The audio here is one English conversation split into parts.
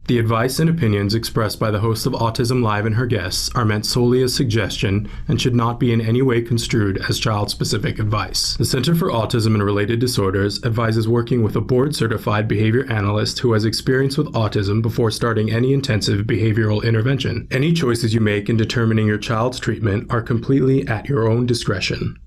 The advice and opinions expressed by the host of Autism Live and her guests are meant solely as suggestion and should not be in any way construed as child-specific advice. The Center for Autism and Related Disorders advises working with a board-certified behavior analyst who has experience with autism before starting any intensive behavioral intervention. Any choices you make in determining your child's treatment are completely at your own discretion.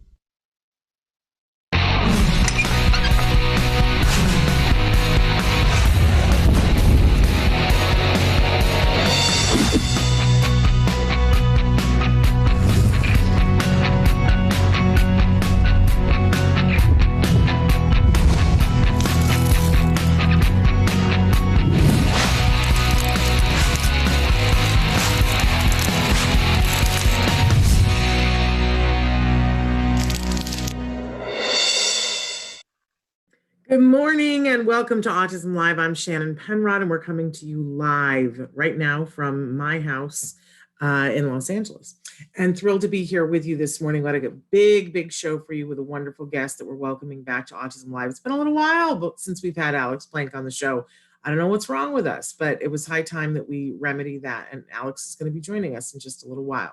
Good morning and welcome to Autism Live. I'm Shannon Penrod and we're coming to you live right now from my house in Los Angeles. And thrilled to be here with you this morning. Got a big show for you with a wonderful guest that we're welcoming back to Autism Live. It's been a little while since we've had Alex Plank on the show. I don't know what's wrong with us, but it was high time that we remedy that. And Alex is going to be joining us in just a little while.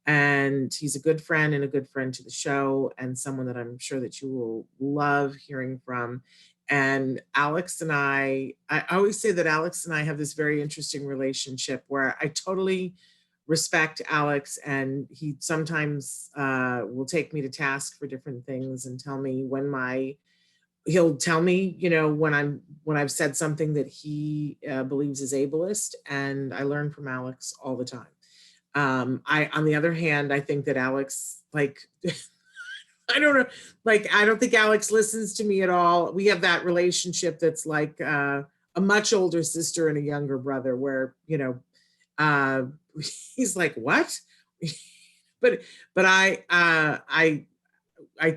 And he's a good friend and a good friend to the show and someone that I'm sure that you will love hearing from. And Alex and I always say that Alex and I have this very interesting relationship where I totally respect Alex, and he sometimes will take me to task for different things and tell me he'll tell me, when I've said something that he believes is ableist, and I learn from Alex all the time. On the other hand, I think that Alex, I don't know, I don't think Alex listens to me at all. We have that relationship that's like a much older sister and a younger brother where, he's like, what? but I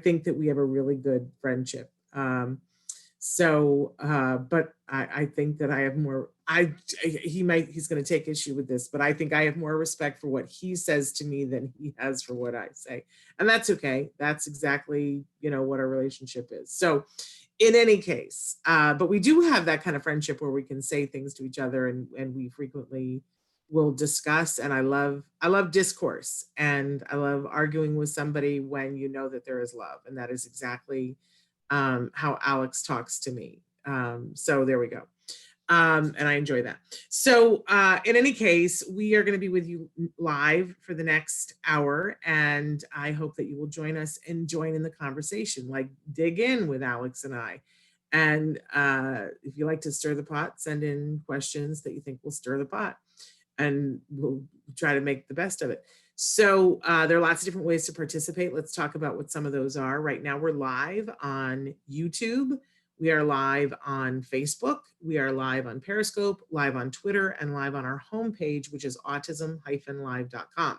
think that we have a really good friendship. But I think that I have more, he's going to take issue with this, but I think I have more respect for what he says to me than he has for what I say. And that's okay. That's exactly, what our relationship is. So in any case, but we do have that kind of friendship where we can say things to each other and we frequently will discuss. And I love discourse, and I love arguing with somebody when you know that there is love. And that is exactly how Alex talks to me. So there we go. And I enjoy that. So in any case, we are going to be with you live for the next hour. And I hope that you will join us and join in the conversation, dig in with Alex and I. And if you like to stir the pot, send in questions that you think will stir the pot, and we'll try to make the best of it. So there are lots of different ways to participate. Let's talk about what some of those are. Right now, we're live on YouTube. We are live on Facebook. We are live on Periscope, live on Twitter, and live on our homepage, which is autism-live.com.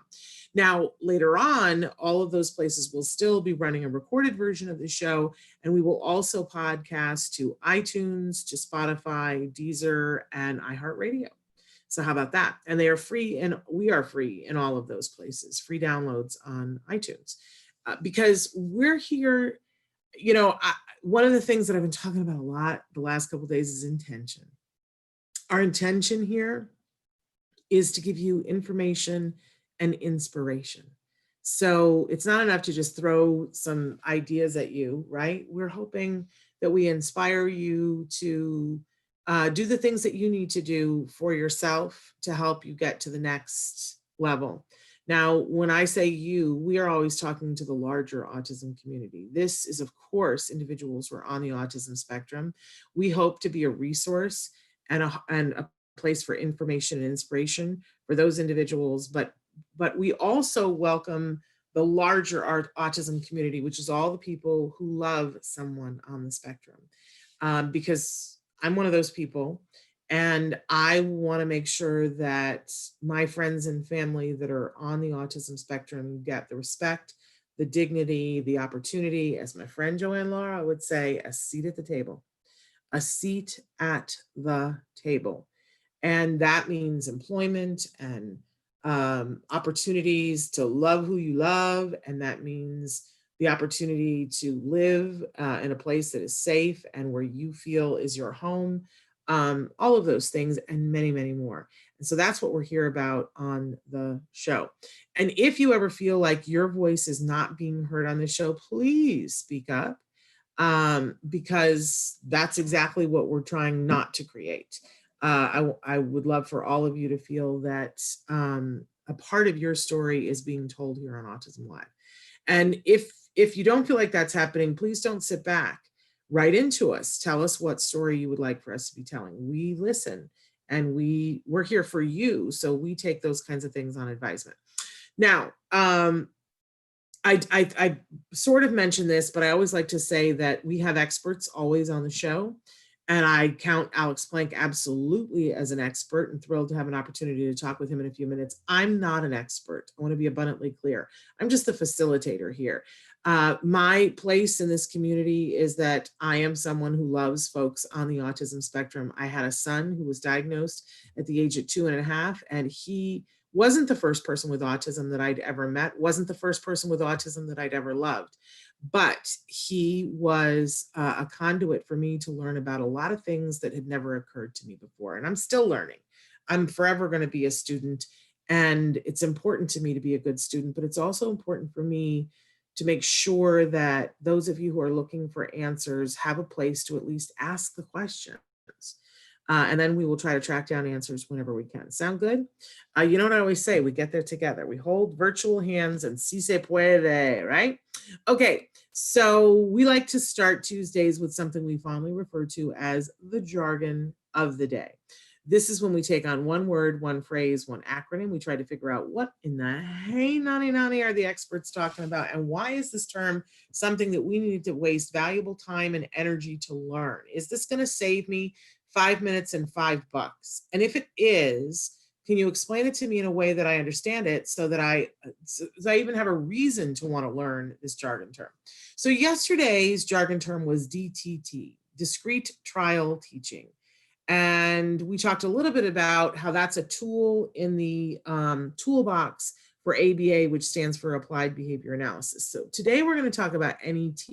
Now, later on, all of those places will still be running a recorded version of the show, and we will also podcast to iTunes, to Spotify, Deezer, and iHeartRadio. So how about that? And they are free, and we are free in all of those places, free downloads on iTunes, because we're here. One of the things that I've been talking about a lot the last couple of days is intention. Our intention here is to give you information and inspiration. So it's not enough to just throw some ideas at you, right? We're hoping that we inspire you to do the things that you need to do for yourself to help you get to the next level. Now, when I say you, we are always talking to the larger autism community. This is, of course, individuals who are on the autism spectrum. We hope to be a resource and a place for information and inspiration for those individuals, but we also welcome the larger autism community, which is all the people who love someone on the spectrum, because I'm one of those people, and I want to make sure that my friends and family that are on the autism spectrum get the respect, the dignity, the opportunity, as my friend Joanne Laura would say, a seat at the table, a seat at the table. And that means employment and opportunities to love who you love. And that means the opportunity to live in a place that is safe and where you feel is your home, all of those things and many, many more. And so that's what we're here about on the show. And if you ever feel like your voice is not being heard on the show, please speak up, because that's exactly what we're trying not to create. I would love for all of you to feel that a part of your story is being told here on Autism Live. And if you don't feel like that's happening, please don't sit back. Write into us. Tell us what story you would like for us to be telling. We listen, and we're here for you. So we take those kinds of things on advisement. Now, I sort of mentioned this, but I always like to say that we have experts always on the show. And I count Alex Plank absolutely as an expert, and thrilled to have an opportunity to talk with him in a few minutes. I'm not an expert. I want to be abundantly clear. I'm just the facilitator here. My place in this community is that I am someone who loves folks on the autism spectrum. I had a son who was diagnosed at the age of 2.5, and he wasn't the first person with autism that I'd ever met, wasn't the first person with autism that I'd ever loved. But he was a conduit for me to learn about a lot of things that had never occurred to me before. And I'm still learning. I'm forever going to be a student. And it's important to me to be a good student, but it's also important for me to make sure that those of you who are looking for answers have a place to at least ask the questions. And then we will try to track down answers whenever we can. Sound good? You know what I always say, we get there together. We hold virtual hands and si se puede, right? Okay, so we like to start Tuesdays with something we fondly refer to as the jargon of the day. This is when we take on one word, one phrase, one acronym. We try to figure out what in the hey nani nani are the experts talking about, and why is this term something that we need to waste valuable time and energy to learn? Is this going to save me 5 minutes and $5? And if it is, can you explain it to me in a way that I understand it, so that I even have a reason to want to learn this jargon term? So yesterday's jargon term was DTT, discrete trial teaching. And we talked a little bit about how that's a tool in the toolbox for ABA, which stands for Applied Behavior Analysis. So today we're going to talk about NET,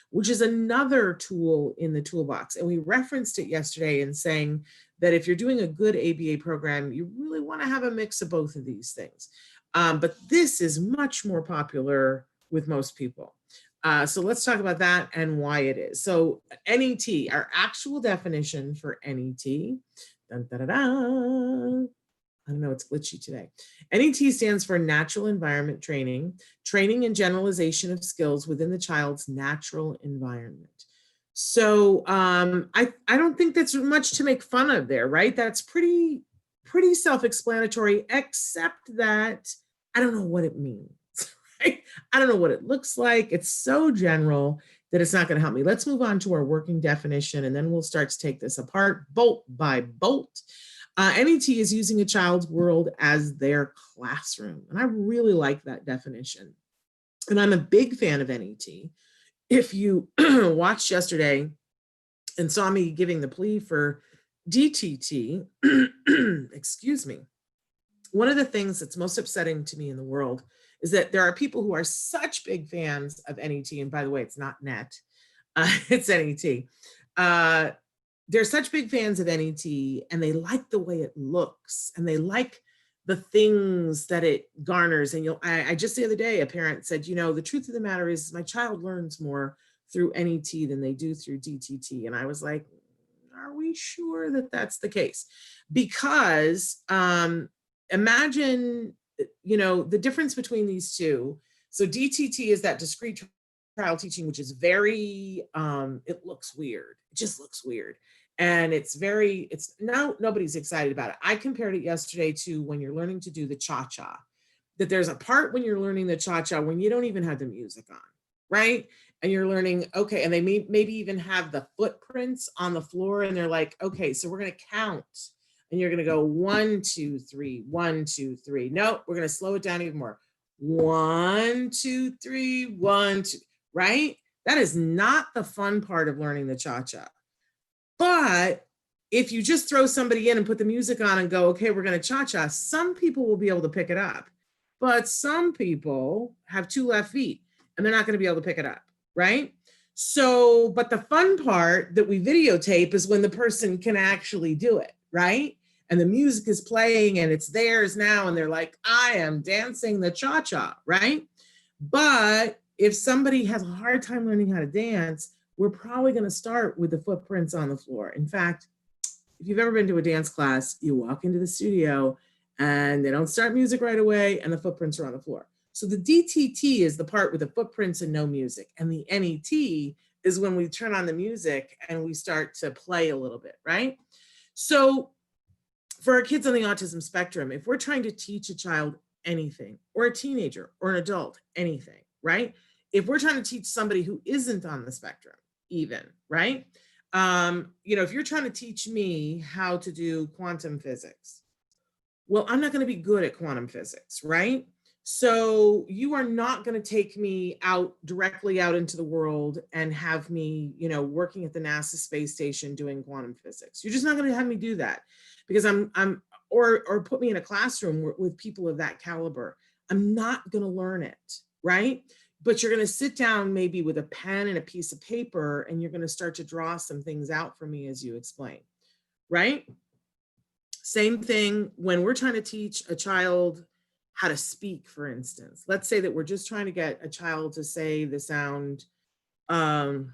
which is another tool in the toolbox. And we referenced it yesterday in saying that if you're doing a good ABA program, you really want to have a mix of both of these things. But this is much more popular with most people. So let's talk about that and why it is. So NET, our actual definition for NET, dun, dun, dun, dun. I don't know, it's glitchy today. NET stands for Natural Environment Training, training and generalization of skills within the child's natural environment. So I don't think that's much to make fun of there, right? That's pretty self-explanatory, except that I don't know what it means. I don't know what it looks like. It's so general that it's not going to help me. Let's move on to our working definition, and then we'll start to take this apart bolt by bolt. NET is using a child's world as their classroom. And I really like that definition. And I'm a big fan of NET. If you watched yesterday and saw me giving the plea for DTT, excuse me, one of the things that's most upsetting to me in the world is that there are people who are such big fans of NET, and by the way, it's not net, it's NET. They're such big fans of NET, and they like the way it looks, and they like the things that it garners. And I just the other day, a parent said, the truth of the matter is my child learns more through NET than they do through DTT. And I was like, are we sure that that's the case? Because imagine, the difference between these two. So DTT is that discrete trial teaching, which is very, it looks weird. It just looks weird. And nobody's excited about it. I compared it yesterday to when you're learning to do the cha-cha, that there's a part when you're learning the cha-cha when you don't even have the music on, right? And you're learning, okay, and they maybe even have the footprints on the floor, and they're like, okay, so we're going to count. And you're going to go 1, 2, 3, 1, 2, 3. No, we're going to slow it down even more. 1, 2, 3, 1, 2, right? That is not the fun part of learning the cha-cha. But if you just throw somebody in and put the music on and go, okay, we're going to cha-cha, some people will be able to pick it up. But some people have 2 left feet and they're not going to be able to pick it up, right? So, but the fun part that we videotape is when the person can actually do it, right? And the music is playing and it's theirs now, and they're like, I am dancing the cha-cha, right? But if somebody has a hard time learning how to dance, we're probably going to start with the footprints on the floor. In fact, if you've ever been to a dance class, you walk into the studio and they don't start music right away and the footprints are on the floor. So the DTT is the part with the footprints and no music. And the NET is when we turn on the music and we start to play a little bit, right? So for our kids on the autism spectrum, if we're trying to teach a child anything, or a teenager or an adult, anything, right? If we're trying to teach somebody who isn't on the spectrum, even, right? If you're trying to teach me how to do quantum physics, well, I'm not going to be good at quantum physics, right? So you are not going to take me out directly out into the world and have me, working at the NASA space station doing quantum physics. You're just not going to have me do that, because or put me in a classroom with people of that caliber. I'm not going to learn it, right? But you're going to sit down maybe with a pen and a piece of paper, and you're going to start to draw some things out for me as you explain, right? Same thing when we're trying to teach a child how to speak, for instance. Let's say that we're just trying to get a child to say the sound a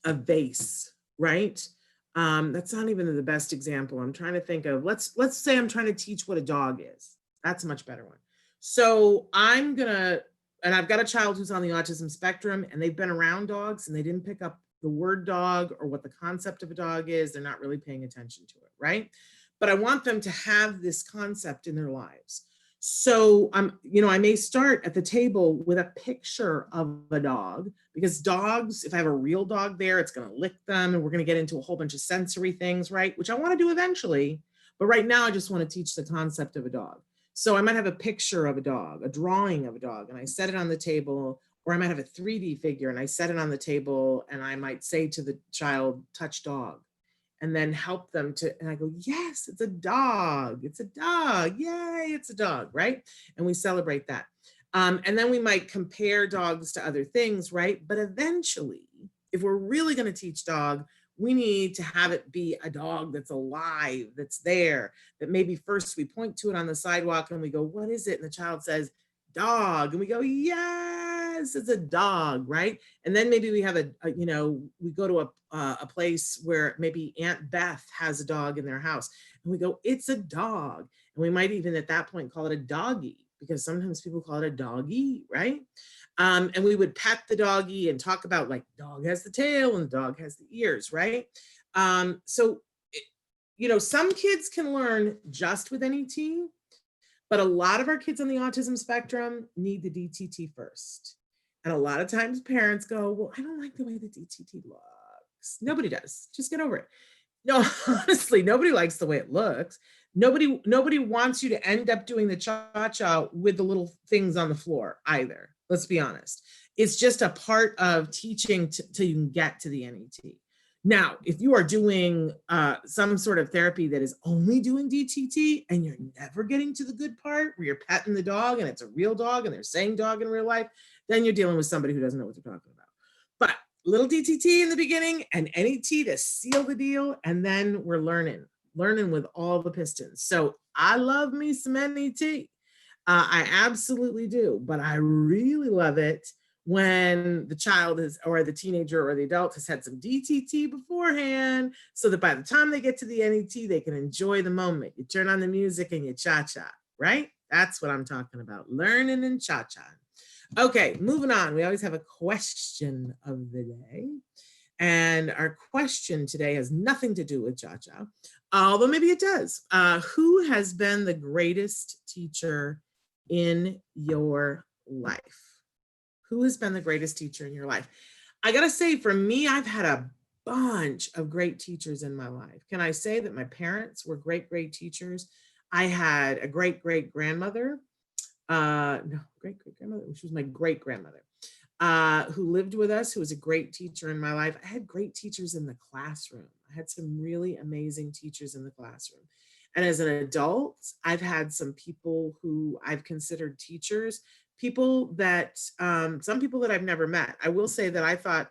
vase, right? That's not even the best example. I'm trying to think of, let's say I'm trying to teach what a dog is. That's a much better one. So I've got a child who's on the autism spectrum, and they've been around dogs and they didn't pick up the word dog or what the concept of a dog is. They're not really paying attention to it, right? But I want them to have this concept in their lives. So I may start at the table with a picture of a dog, because dogs, if I have a real dog there, it's going to lick them, and we're going to get into a whole bunch of sensory things, right? Which I want to do eventually. But right now I just want to teach the concept of a dog. So I might have a picture of a dog, a drawing of a dog, and I set it on the table, or I might have a 3D figure and I set it on the table, and I might say to the child, touch dog, and then help them and I go, yes, it's a dog. It's a dog. Yay, it's a dog, right? And we celebrate that. And then we might compare dogs to other things, right? But eventually, if we're really going to teach dog, we need to have it be a dog that's alive, that's there, that maybe first we point to it on the sidewalk and we go, what is it? And the child says, dog. And we go, yes, it's a dog, right? And then maybe we have we go to a place where maybe Aunt Beth has a dog in their house, and we go, it's a dog. And we might even at that point call it a doggy, because sometimes people call it a doggy, right? And we would pet the doggy and talk about, like, dog has the tail and the dog has the ears, right? So some kids can learn just with NET, but a lot of our kids on the autism spectrum need the DTT first. And a lot of times parents go, well, I don't like the way the DTT looks. Nobody does. Just get over it. No, honestly, nobody likes the way it looks. Nobody wants you to end up doing the cha-cha with the little things on the floor either. Let's be honest. It's just a part of teaching till you can get to the NET. Now, if you are doing some sort of therapy that is only doing DTT and you're never getting to the good part where you're petting the dog and it's a real dog and they're saying dog in real life, then you're dealing with somebody who doesn't know what they're talking about. But little DTT in the beginning and NET to seal the deal, and then we're learning with all the pistons. So I love me some NET. I absolutely do, but I really love it when the child is, or the teenager or the adult has had some DTT beforehand, so that by the time they get to the NET, they can enjoy the moment. You turn on the music and you cha-cha, right? That's what I'm talking about, learning and cha-cha. Okay, moving on. We always have a question of the day. And our question today has nothing to do with cha-cha, although maybe it does. Who has been the greatest teacher in your life? Who has been the greatest teacher in your life? I gotta say, for me, I've had a bunch of great teachers in my life. Can I say that my parents were great teachers? I had a great-grandmother, great-grandmother, she was my great-grandmother, who lived with us, who was a great teacher in my life. I had great teachers in the classroom. I had some really amazing teachers in the classroom. And as an adult, I've had some people who I've considered teachers people that, some people that I've never met. I will say that I thought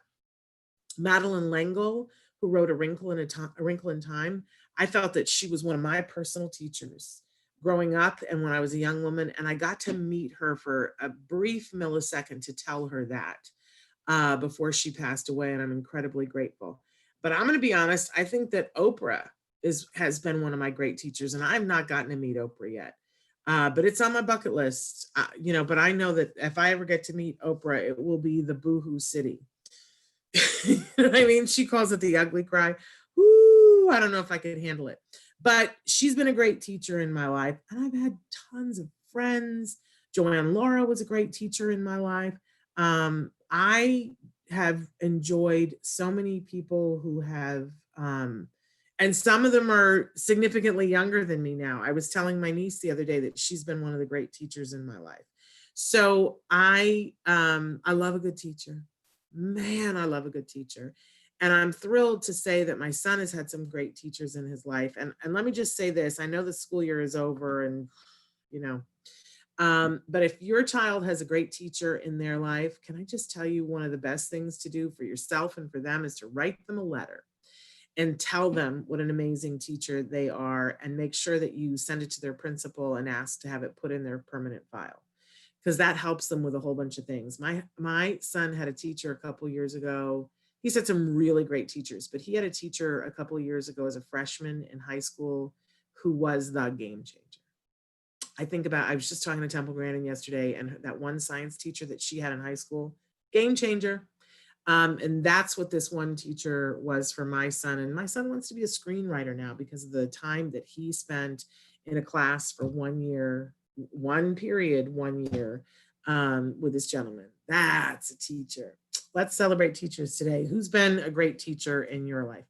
Madeline L'Engle, who wrote A Wrinkle in Time, I felt that she was one of my personal teachers growing up and when I was a young woman. And I got to meet her for a brief millisecond to tell her that before she passed away. And I'm incredibly grateful. But I'm going to be honest, I think that Oprah has been one of my great teachers, and I've not gotten to meet Oprah yet. But it's on my bucket list, but I know that if I ever get to meet Oprah, it will be the boohoo city. You know what I mean? She calls it the ugly cry. Woo, I don't know if I could handle it. But she's been a great teacher in my life. And I've had tons of friends. Joanne Laura was a great teacher in my life. I have enjoyed so many people who have, and some of them are significantly younger than me now. I was telling my niece the other day that she's been one of the great teachers in my life. So I love a good teacher. Man, I love a good teacher. And I'm thrilled to say that my son has had some great teachers in his life. And let me just say this, I know the school year is over and, you know, but if your child has a great teacher in their life, can I just tell you one of the best things to do for yourself and for them is to write them a letter and tell them what an amazing teacher they are, and make sure that you send it to their principal and ask to have it put in their permanent file, because that helps them with a whole bunch of things. My son had a teacher a couple years ago. He's had some really great teachers, but he had a teacher a couple of years ago as a freshman in high school who was the game changer. I was just talking to Temple Grandin yesterday, and that one science teacher that she had in high school, game changer. And that's what this one teacher was for my son. And my son wants to be a screenwriter now because of the time that he spent in a class for 1 year, one period, 1 year with this gentleman. That's a teacher. Let's celebrate teachers today. Who's been a great teacher in your life?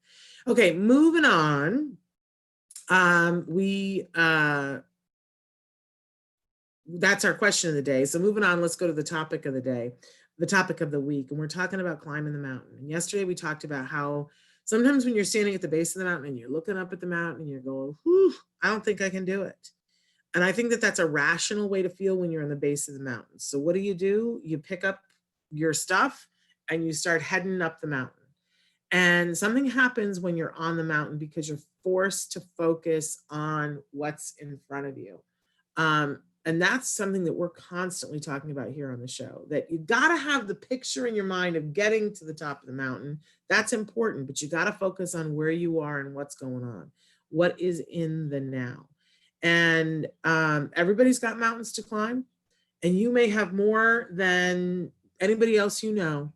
Okay, moving on. That's our question of the day. So moving on, let's go to the topic of the day, the topic of the week. And we're talking about climbing the mountain. And yesterday we talked about how sometimes when you're standing at the base of the mountain and you're looking up at the mountain and you're going, whew, I don't think I can do it. And I think that that's a rational way to feel when you're on the base of the mountain. So what do? You pick up your stuff and you start heading up the mountain. And something happens when you're on the mountain because you're forced to focus on what's in front of you. And that's something that we're constantly talking about here on the show, that you got to have the picture in your mind of getting to the top of the mountain. That's important, but you got to focus on where you are and what's going on, what is in the now. And everybody's got mountains to climb, and you may have more than anybody else you know.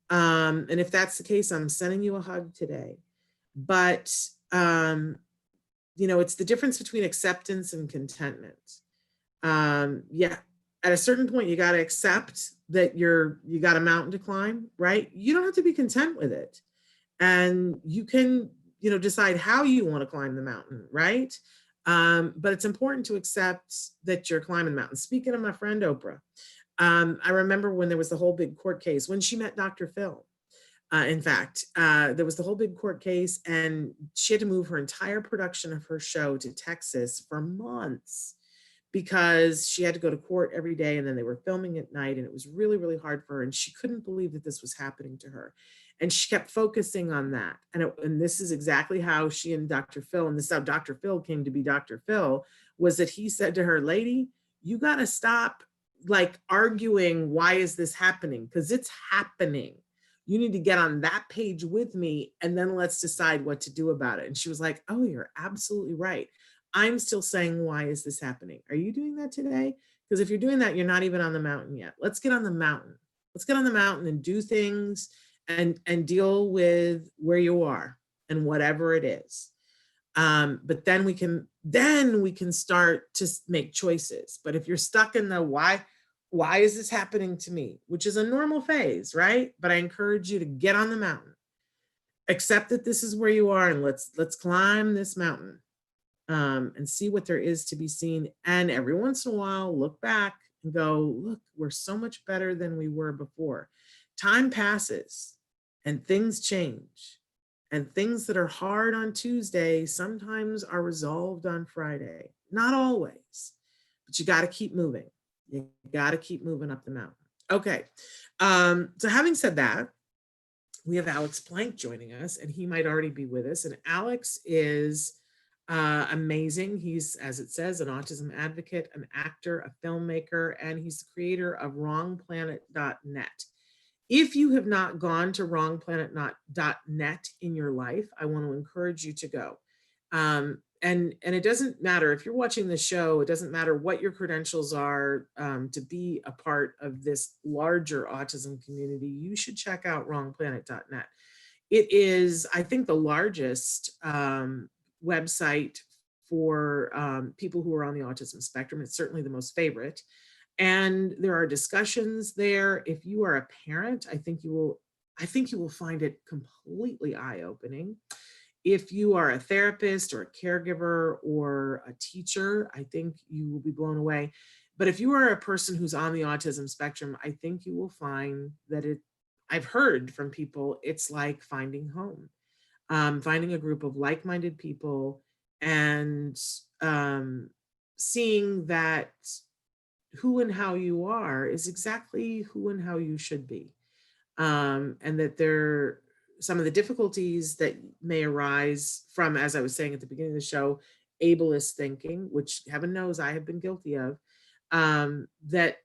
And if that's the case, I'm sending you a hug today. But, it's the difference between acceptance and contentment. At a certain point, you got to accept that you got a mountain to climb, right? You don't have to be content with it. And you can, decide how you want to climb the mountain, right? But it's important to accept that you're climbing the mountain. Speaking of my friend Oprah, I remember when there was the whole big court case, when she met Dr. Phil. In fact, there was the whole big court case, and she had to move her entire production of her show to Texas for months, because she had to go to court every day, and then they were filming at night, and it was really, really hard for her, and she couldn't believe that this was happening to her. And she kept focusing on that. And this is exactly how she and Dr. Phil, and this is how Dr. Phil came to be Dr. Phil, was that he said to her, lady, you got to stop arguing, why is this happening? Because it's happening. You need to get on that page with me, and then let's decide what to do about it. And she was like, oh, you're absolutely right. I'm still saying, why is this happening? Are you doing that today? Because if you're doing that, you're not even on the mountain yet. Let's get on the mountain. Let's get on the mountain and do things and deal with where you are and whatever it is. But then we can start to make choices. But if you're stuck in the why is this happening to me, which is a normal phase, right? But I encourage you to get on the mountain, accept that this is where you are, and let's climb this mountain. And see what there is to be seen. And every once in a while, look back and go, look, we're so much better than we were before. Time passes and things change. And things that are hard on Tuesday sometimes are resolved on Friday. Not always, but you got to keep moving. You got to keep moving up the mountain. Okay. So having said that, we have Alex Plank joining us, and he might already be with us. And Alex is amazing. He's, as it says, an autism advocate, an actor, a filmmaker, and he's the creator of wrongplanet.net. If you have not gone to wrongplanet.net in your life, I want to encourage you to go. And it doesn't matter if you're watching the show, it doesn't matter what your credentials are to be a part of this larger autism community, you should check out wrongplanet.net. It is, I think, the largest website for people who are on the autism spectrum. It's certainly the most favorite. And there are discussions there. If you are a parent, I think you will find it completely eye-opening. If you are a therapist or a caregiver or a teacher, I think you will be blown away. But if you are a person who's on the autism spectrum, I think you will find that I've heard from people, it's like finding home, finding a group of like-minded people and seeing that who and how you are is exactly who and how you should be. And that some of the difficulties that may arise from, as I was saying at the beginning of the show, ableist thinking, which heaven knows I have been guilty of, that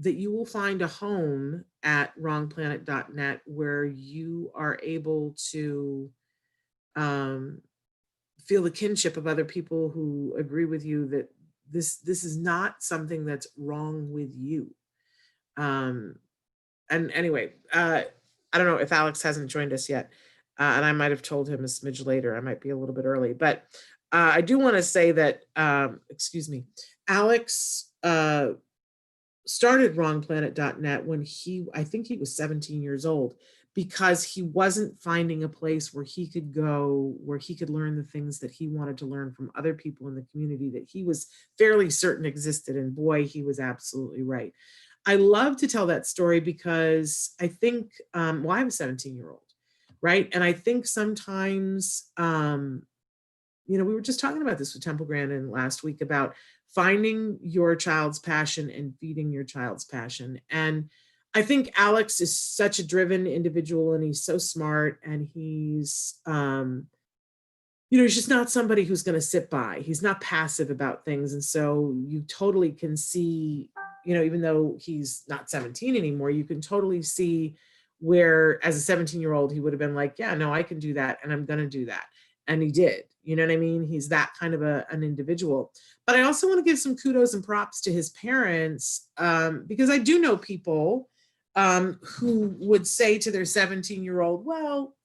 you will find a home at wrongplanet.net where you are able to feel the kinship of other people who agree with you that this is not something that's wrong with you. And anyway, I don't know if Alex hasn't joined us yet, and I might have told him a smidge later. I might be a little bit early, but I do want to say that, Alex started wrongplanet.net when I think he was 17 years old, because he wasn't finding a place where he could go, where he could learn the things that he wanted to learn from other people in the community that he was fairly certain existed. And boy, he was absolutely right. I love to tell that story because I think, well, I'm a 17-year-old, right? And I think sometimes, we were just talking about this with Temple Grandin last week about finding your child's passion and feeding your child's passion. And I think Alex is such a driven individual, and he's so smart, and he's, he's just not somebody who's going to sit by. He's not passive about things. And so you totally can see, even though he's not 17 anymore, you can totally see where as a 17-year-old, he would have been like, yeah, no, I can do that. And I'm going to do that. And he did, you know what I mean? He's that kind of an individual. But I also want to give some kudos and props to his parents, because I do know people who would say to their 17-year-old, well,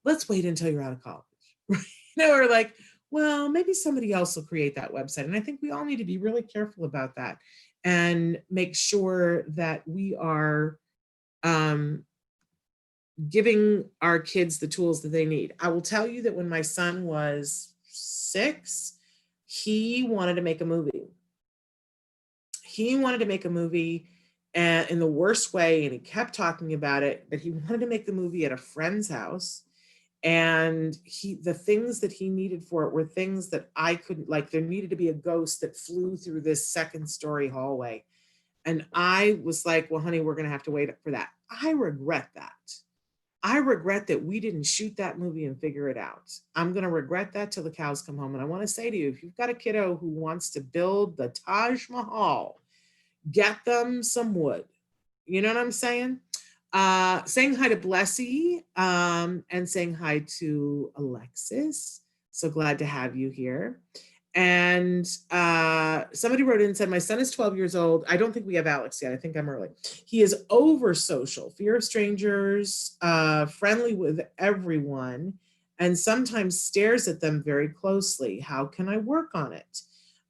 let's wait until you're out of college, right? Or like, well, maybe somebody else will create that website. And I think we all need to be really careful about that and make sure that we are giving our kids the tools that they need. I will tell you that when my son was 6, he wanted to make a movie. He wanted to make a movie in the worst way, and he kept talking about it, but he wanted to make the movie at a friend's house. And the things that he needed for it were things that I couldn't, like there needed to be a ghost that flew through this 2nd-story hallway. And I was like, well, honey, we're going to have to wait for that. I regret that. I regret that we didn't shoot that movie and figure it out. I'm going to regret that till the cows come home. And I want to say to you, if you've got a kiddo who wants to build the Taj Mahal, get them some wood. You know what I'm saying? Saying hi to Blessy, and saying hi to Alexis. So glad to have you here. And somebody wrote in and said, my son is 12 years old. I don't think we have Alex yet. I think I'm early. He is over social, fear of strangers, friendly with everyone, and sometimes stares at them very closely. How can I work on it?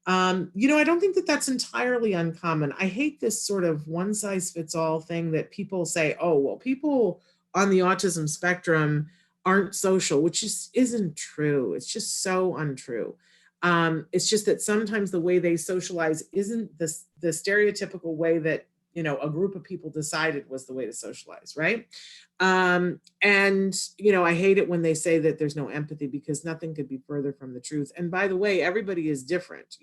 I don't think that that's entirely uncommon. I hate this sort of one size fits all thing that people say, oh, well, people on the autism spectrum aren't social, which just isn't true. It's just so untrue. It's just that sometimes the way they socialize isn't the stereotypical way that, a group of people decided was the way to socialize, right? And, I hate it when they say that there's no empathy, because nothing could be further from the truth. And by the way, everybody is different,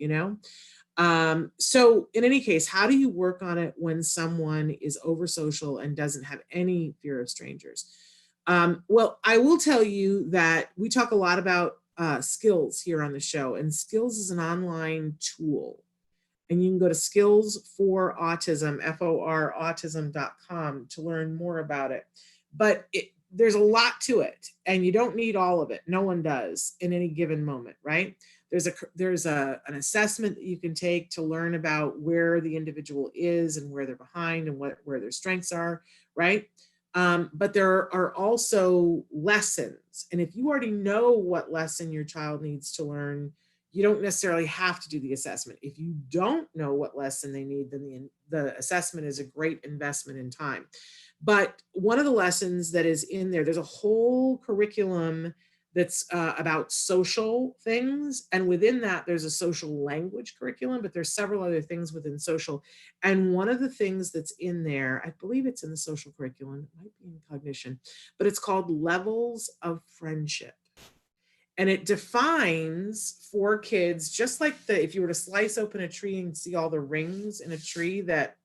So in any case, how do you work on it when someone is over social and doesn't have any fear of strangers? Well, I will tell you that we talk a lot about skills here on the show, and skills is an online tool. And you can go to Skills for Autism, FOR autism.com, to learn more about it. But there's a lot to it, and you don't need all of it. No one does in any given moment, right? There's an assessment that you can take to learn about where the individual is and where they're behind and where their strengths are, right? But there are also lessons. And if you already know what lesson your child needs to learn, you don't necessarily have to do the assessment. If you don't know what lesson they need, then the assessment is a great investment in time. But one of the lessons that is in there, there's a whole curriculum that's about social things. And within that, there's a social language curriculum, but there's several other things within social. And one of the things that's in there, I believe it's in the social curriculum, it might be in cognition, but it's called levels of friendship. And it defines for kids, just like if you were to slice open a tree and see all the rings in a tree, that,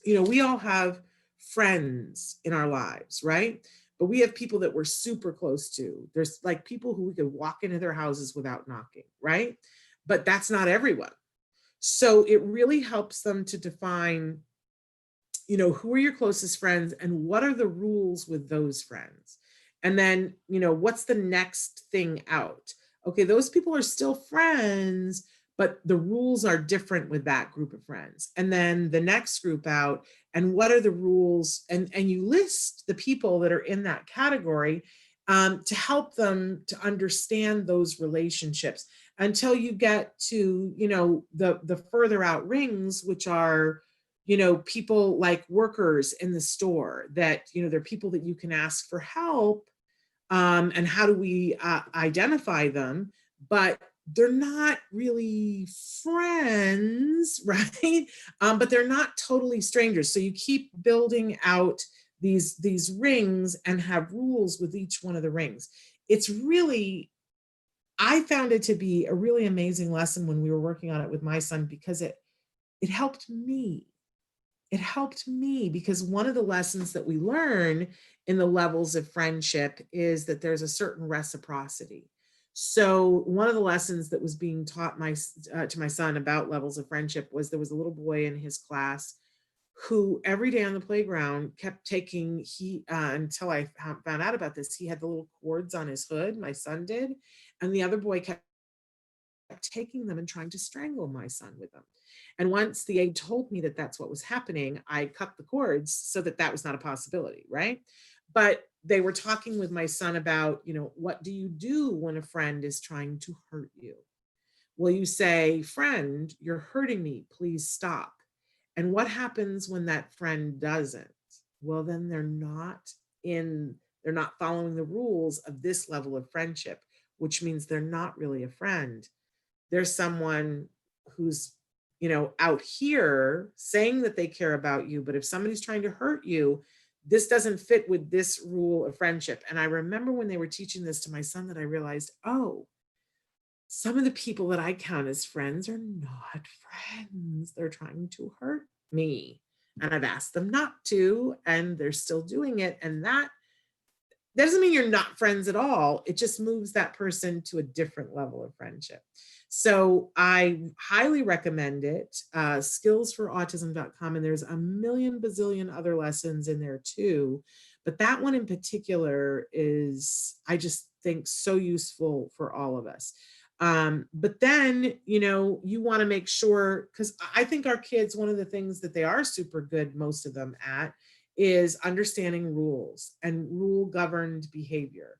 we all have friends in our lives, right? But we have people that we're super close to. There's like people who we could walk into their houses without knocking, right? But that's not everyone. So it really helps them to define, who are your closest friends and what are the rules with those friends? And then, what's the next thing out? Okay, those people are still friends, but the rules are different with that group of friends. And then the next group out, and what are the rules? And you list the people that are in that category to help them to understand those relationships until you get to, the further out rings, which are, people like workers in the store that, they're people that you can ask for help. And how do we identify them? But they're not really friends, right? But they're not totally strangers. So you keep building out these rings and have rules with each one of the rings. It's really, I found it to be a really amazing lesson when we were working on it with my son, because it helped me. It helped me because one of the lessons that we learn in the levels of friendship is that there's a certain reciprocity. So one of the lessons that was being taught to my son about levels of friendship was there was a little boy in his class who every day on the playground kept taking, until I found out about this, he had the little cords on his hood, my son did, and the other boy kept taking them and trying to strangle my son with them. And once the aide told me that that's what was happening, I cut the cords so that that was not a possibility, right? But they were talking with my son about, what do you do when a friend is trying to hurt you? Well, you say, friend, you're hurting me, please stop. And what happens when that friend doesn't? Well, then they're not following the rules of this level of friendship, which means they're not really a friend. There's someone who's, out here saying that they care about you, but if somebody's trying to hurt you, this doesn't fit with this rule of friendship. And I remember when they were teaching this to my son that I realized, oh, some of the people that I count as friends are not friends. They're trying to hurt me. And I've asked them not to, and they're still doing it. And that doesn't mean you're not friends at all. It just moves that person to a different level of friendship. So I highly recommend it, skillsforautism.com. And there's a million bazillion other lessons in there too. But that one in particular is, I just think, so useful for all of us. But then, you want to make sure, because I think our kids, one of the things that they are super good, most of them at, is understanding rules and rule governed behavior.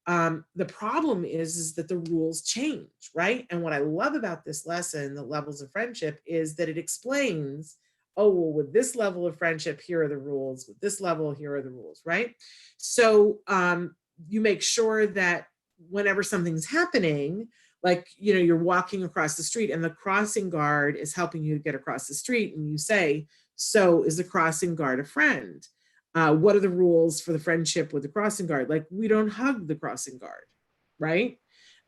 The problem is that the rules change, right? And what I love about this lesson, the levels of friendship, is that it explains, oh, well, with this level of friendship, here are the rules. With this level, here are the rules, right? So you make sure that whenever something's happening, like, you're walking across the street and the crossing guard is helping you to get across the street, and you say, so is the crossing guard a friend? What are the rules for the friendship with the crossing guard? Like, we don't hug the crossing guard, right?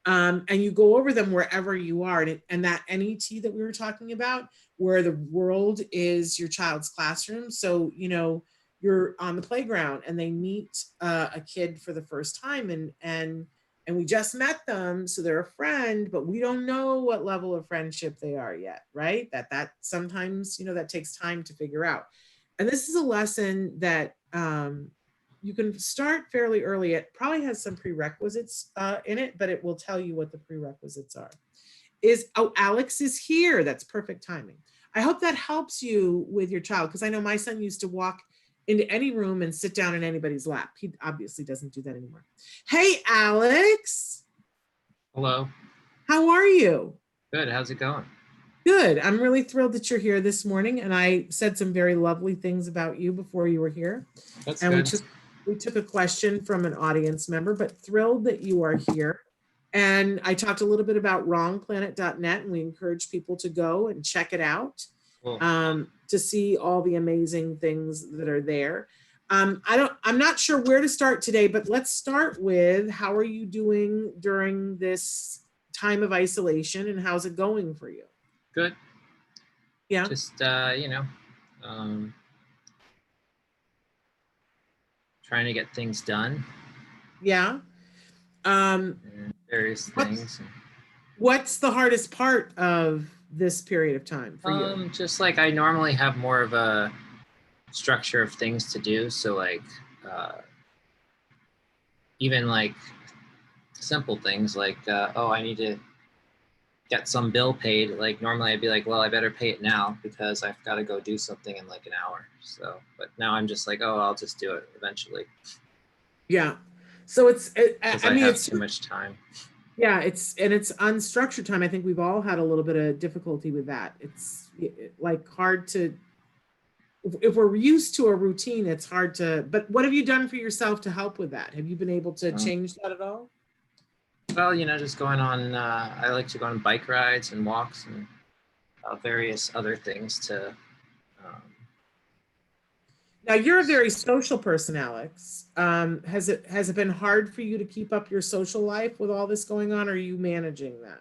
And you go over them wherever you are. And that NET that we were talking about, where the world is your child's classroom. So, you know, you're on the playground and they meet a kid for the first time, and we just met them, so they're a friend, but we don't know what level of friendship they are yet, right? That sometimes, you know, that takes time to figure out. And this is a lesson that you can start fairly early. It probably has some prerequisites in it, but it will tell you what the prerequisites are. Oh, Alex is here. That's perfect timing. I hope that helps you with your child, because I know my son used to walk into any room and sit down in anybody's lap. He obviously doesn't do that anymore. Hey, Alex. Hello. How are you? Good. How's it going? Good. I'm really thrilled that you're here this morning, and I said some very lovely things about you before you were here. That's and good. we took a question from an audience member, but thrilled that you are here. And I talked a little bit about wrongplanet.net, and we encourage people to go and check it out. Cool. To see all the amazing things that are there. I'm not sure where to start today, but let's start with, how are you doing during this time of isolation, and how's it going for you? Good. Yeah. Just, you know, trying to get things done. Yeah. And various things. What's the hardest part of this period of time for you? Just like I normally have more of a structure of things to do. So like, even like simple things like, oh, I need to get some bill paid. Like normally I'd be like, well, I better pay it now because I've got to go do something in like an hour. So, but now I'm just like, oh, I'll just do it eventually. Yeah. So I mean, it's too much time. Yeah, it's unstructured time. I think we've all had a little bit of difficulty with that. It's like hard to, if we're used to a routine, it's hard to, but what have you done for yourself to help with that? Have you been able to change that at all? Well, you know, just going on, I like to go on bike rides and walks and various other things to. Now, you're a very social person, Alex. Has it been hard for you to keep up your social life with all this going on? Or are you managing that?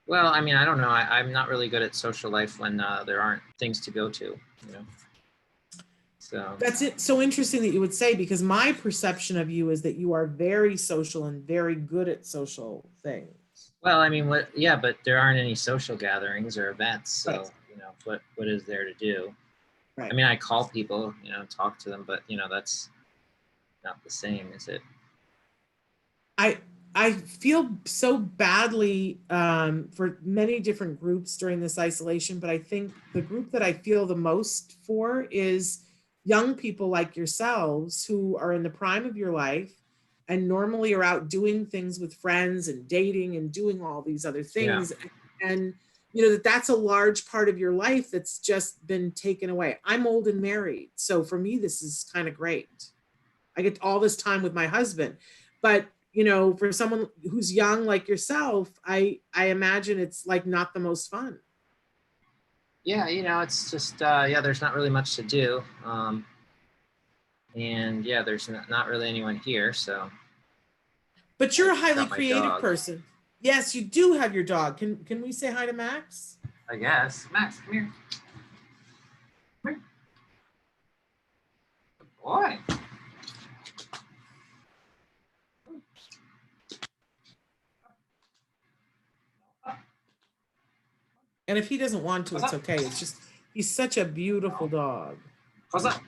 Well, I mean, I don't know. I'm not really good at social life when there aren't things to go to, you know. So that's it. So interesting that you would say, because my perception of you is that you are very social and very good at social things. Well, I mean, yeah, but there aren't any social gatherings or events. So, right. You know, what is there to do? Right. I mean, I call people, you know, talk to them, but, you know, that's not the same, is it? I feel so badly for many different groups during this isolation, but I think the group that I feel the most for is young people like yourselves who are in the prime of your life and normally are out doing things with friends and dating and doing all these other things. Yeah. And you know, that's a large part of your life that's just been taken away. I'm old and married, so for me, this is kind of great. I get all this time with my husband, but you know, for someone who's young like yourself, I imagine it's like not the most fun. Yeah, you know, it's just, yeah, there's not really much to do. And yeah, there's not really anyone here, so. But you're a highly creative person. Yes, you do have your dog. Can we say hi to Max? I guess. Max, come here. Come here. Good boy. And if he doesn't want to, it's okay. It's just, he's such a beautiful dog. What's up?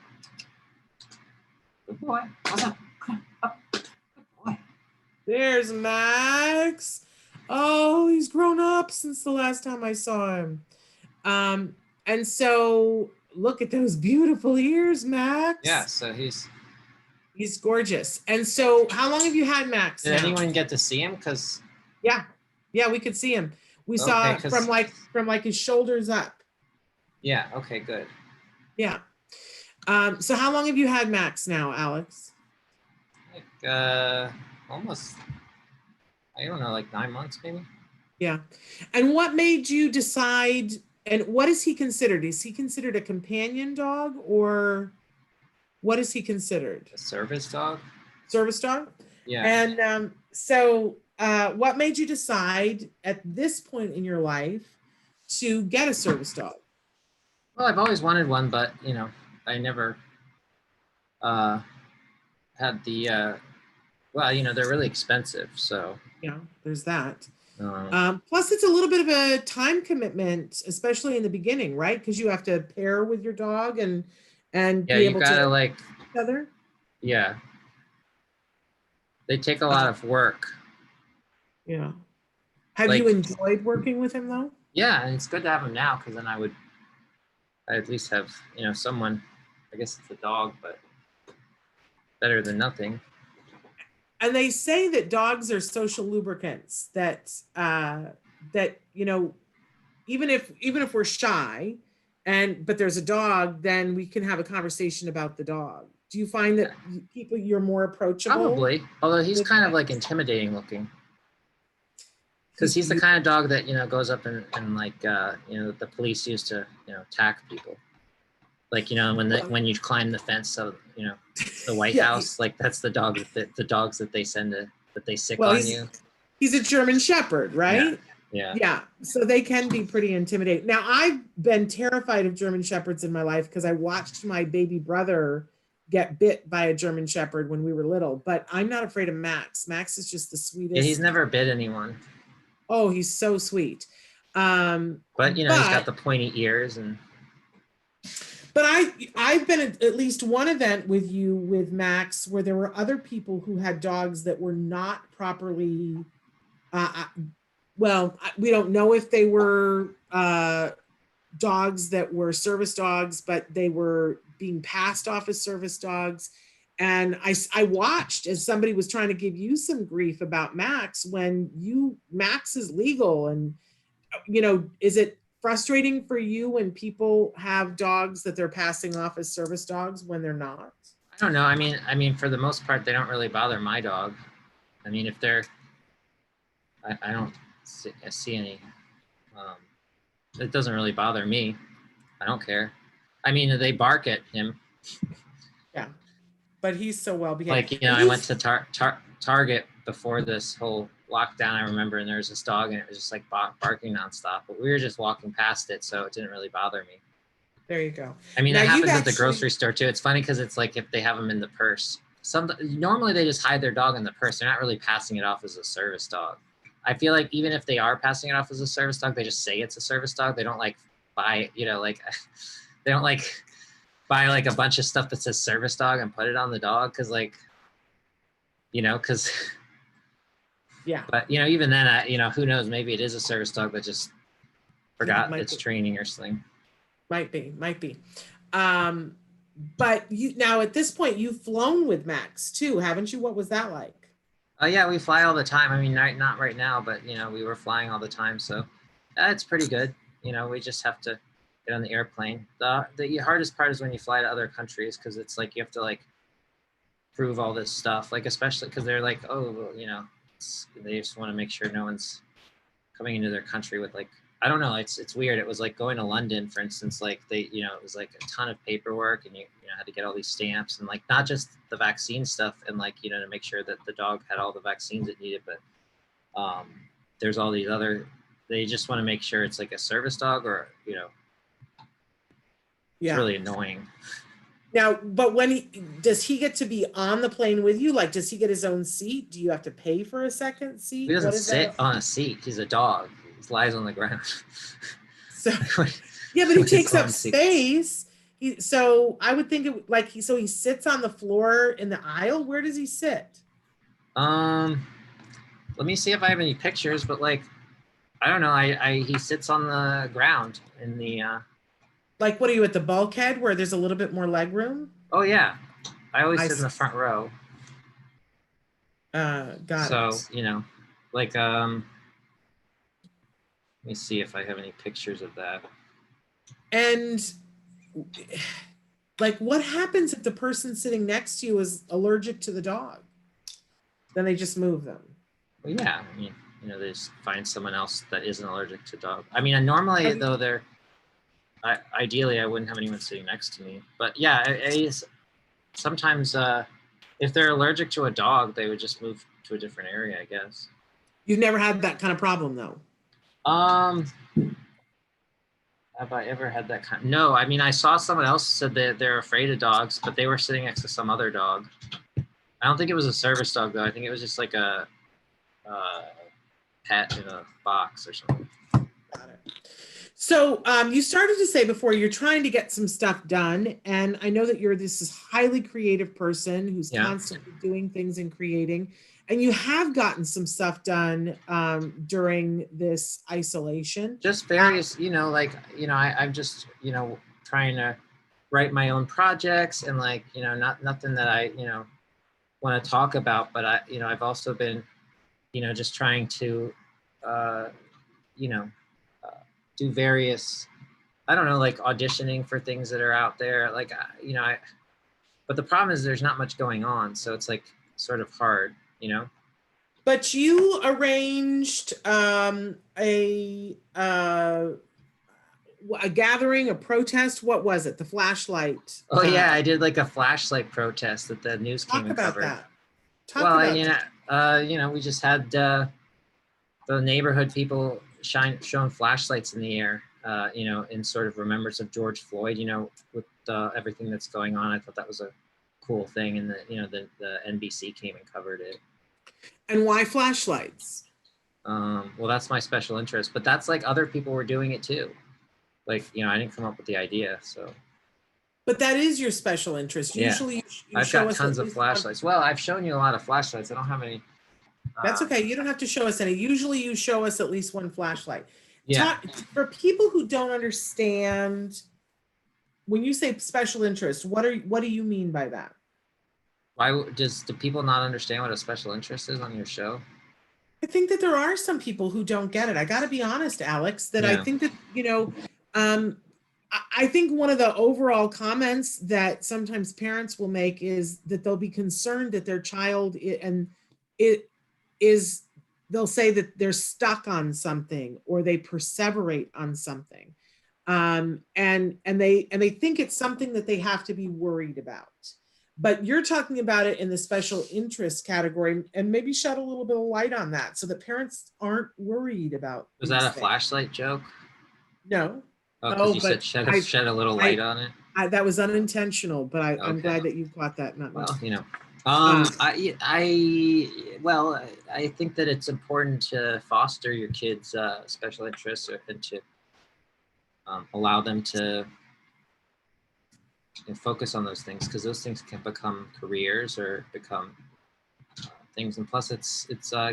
Good boy. What's up? Up. Good boy. There's Max. Oh, he's grown up since the last time I saw him. And so look at those beautiful ears, Max. Yeah, so he's gorgeous. And so how long have you had Max? Did anyone get to see him? Because yeah, we could see him. We saw from like his shoulders up. Yeah, okay, good. Yeah. So how long have you had Max now, Alex? Like almost, I don't know, like 9 months maybe. Yeah. And what made you decide, and what is he considered? Is he considered a companion dog, or what is he considered? A service dog? Service dog? Yeah. And so what made you decide at this point in your life to get a service dog? Well, I've always wanted one, but you know, I never had the well, you know, they're really expensive, so Yeah, there's that. um, Plus, it's a little bit of a time commitment, especially in the beginning, right? Because you have to pair with your dog and yeah, be you able to gotta like, each other. yeah, they take a lot Uh, of work. yeah. Have you Like, enjoyed working with him though? yeah, and it's good to have them now because then I at least have, you know, someone. I guess it's a dog, but better than nothing. And they say that dogs are social lubricants. That you know, even if we're shy, but there's a dog, then we can have a conversation about the dog. Do you find that people you're more approachable Probably, although he's with kind of like pets? intimidating looking. Because He's he's the beautiful. kind of dog that, you know, goes up and like, you know, the police used to, you know, attack people. Like, you know, when you climb the fence of, you know, the White Yeah. House, like that's the dog the dogs that they send to, that they sick Well, on you. he's a German Shepherd, Yeah, right? yeah. Yeah. So they can be pretty intimidating. Now, I've been terrified of German Shepherds in my life because I watched my baby brother get bit by a German Shepherd when we were little, but I'm not afraid of Max. Max is just the Yeah, he's sweetest. never bit anyone. Oh, he's so sweet. But you know, he's got the pointy ears and But I've been at least one event with you with Max where there were other people who had dogs that were not properly well, we don't know if they were dogs that were service dogs, but they were being passed off as service dogs. And I watched as somebody was trying to give you some grief about Max when Max is legal. And, you know, is it frustrating for you when people have dogs that they're passing off as service dogs when they're not? I don't know. I mean, for the most part, they don't really bother my dog. I mean, if they're, I don't see any. Um, it doesn't really bother me. I don't care. I mean, they bark at him. Yeah, but he's so well Like, behaved. you know, I went to Target before this whole lockdown, I remember, and there was this dog and it was just like barking nonstop, but we were just walking past it, so it didn't really bother me. There you go. I mean, Now, that you've happens at the actually, grocery store too. It's funny because it's like if they have them in the purse. Normally they just hide their dog in the purse. They're not really passing it off as a service dog. I feel like even if they are passing it off as a service dog, they just say it's a service dog. They don't like buy, you know, like they don't like buy like a bunch of stuff that says service dog and put it on the dog because, like, you know, because yeah, but you know, even then, you know, who knows? Maybe it is a service dog that just forgot might its be. training or something. Might be. But you now at this point you've flown with Max too, haven't you? What was that like? Oh yeah, we fly all the time. I mean, not right now, but you know, we were flying all the time, so it's pretty good. You know, we just have to get on the airplane. The hardest part is when you fly to other countries because it's like you have to like prove all this stuff, like especially because they're like, oh, well, you know, they just want to make sure no one's coming into their country with like, I don't know, it's weird. It was like going to London, for instance, like they, you know, it was like a ton of paperwork and you know, had to get all these stamps and like not just the vaccine stuff and like, you know, to make sure that the dog had all the vaccines it needed, but there's all these other, they just want to make sure it's like a service dog or, you know, it's Yeah. really annoying. Now, but does he get to be on the plane with you? Like, does he get his own seat? Do you have to pay for a second seat? He doesn't What is sit that? on a seat. He's a dog. He lies on the ground. So, yeah, but he With his takes up own seat. space. So I would think it like he sits on the floor in the aisle. Where does he sit? Let me see if I have any pictures, but like, I don't know. He sits on the ground in the. Like, what are you at the bulkhead where there's a little bit more leg room? Oh yeah, I always sit in the see. front row. Got So it. you know, like let me see if I have any pictures of that. And like, what happens if the person sitting next to you is allergic to the dog? Then they just move them. Well, yeah, I mean, you know, they just find someone else that isn't allergic to dog. I mean, normally though ideally I wouldn't have anyone sitting next to me, but yeah, sometimes if they're allergic to a dog, they would just move to a different area, I guess. You've never had that kind of problem though? Um, have I ever had that kind? No, I mean, I saw someone else said that they're afraid of dogs, but they were sitting next to some other dog. I don't think it was a service dog though. I think it was just like a pet in a box or something. Got it. So you started to say before you're trying to get some stuff done, and I know that you're this highly creative person who's constantly doing things and creating, and you have gotten some stuff done during this isolation. Just various, I'm just, trying to write my own projects and like, nothing that I, want to talk about, but I've also been, just trying to, do various, I don't know, like auditioning for things that are out there. Like, but the problem is there's not much going on. So it's like sort of hard, But you arranged a gathering, a protest. What was it? The flashlight. Oh yeah, I did like a flashlight protest that the news came and covered. Talk about that. We just had the neighborhood people showing flashlights in the air, in sort of remembrance of George Floyd, with everything that's going on. I thought that was a cool thing, and the NBC came and covered it. And why flashlights? Well, that's my special interest, but that's like other people were doing it too. Like, I didn't come up with the idea, so. But that is your special interest. Yeah. Usually I've got tons of flashlights. Well, I've shown you a lot of flashlights. I don't have any. That's okay. You don't have to show us any. Usually you show us at least one flashlight. Yeah. For people who don't understand, when you say special interest, what do you mean by that? Do people not understand what a special interest is on your show? I think that there are some people who don't get it. I got to be honest, Alex, that I think that, I think one of the overall comments that sometimes parents will make is that they'll be concerned that their child they'll say that they're stuck on something or they perseverate on something. And they think it's something that they have to be worried about. But you're talking about it in the special interest category, and maybe shed a little bit of light on that so that parents aren't worried about. Was that a flashlight joke? No. Oh, because you said shed a little light on it. That was unintentional, but I'm glad that you caught that. I think that it's important to foster your kids' special interests and to allow them to focus on those things, because those things can become careers or become things, and plus it's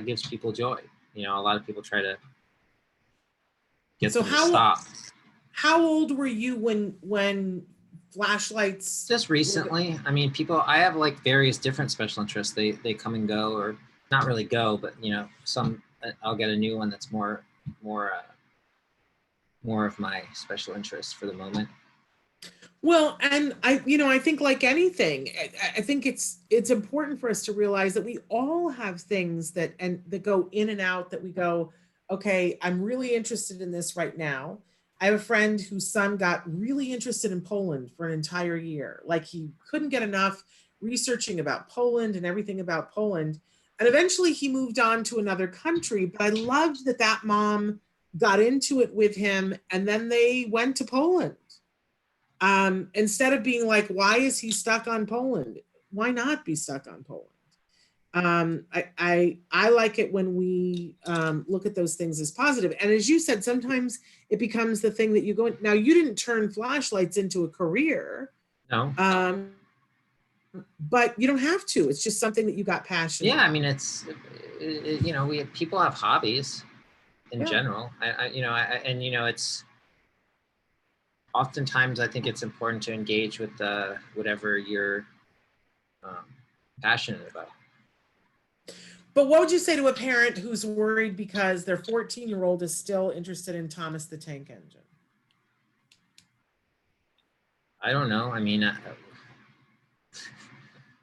gives people joy. A lot of people try to get them to stop. How old were you when flashlights? Just recently. I mean, I have like various different special interests. They come and go, or not really go, but some I'll get a new one that's more of my special interest for the moment. Well, and I think like anything, I think it's important for us to realize that we all have things that go in and out, that we go, okay, I'm really interested in this right now. I have a friend whose son got really interested in Poland for an entire year. Like, he couldn't get enough researching about Poland and everything about Poland. And eventually he moved on to another country. But I loved that mom got into it with him, and then they went to Poland. Instead of being like, why is he stuck on Poland? Why not be stuck on Poland? I like it when we look at those things as positive. And as you said, sometimes it becomes the thing that you go in. Now, you didn't turn flashlights into a career. No. But you don't have to. It's just something that you got passionate. Yeah, I mean, people have hobbies in general. It's oftentimes I think it's important to engage with whatever you're passionate about. But what would you say to a parent who's worried because their 14-year-old is still interested in Thomas the Tank Engine? I don't know. I mean,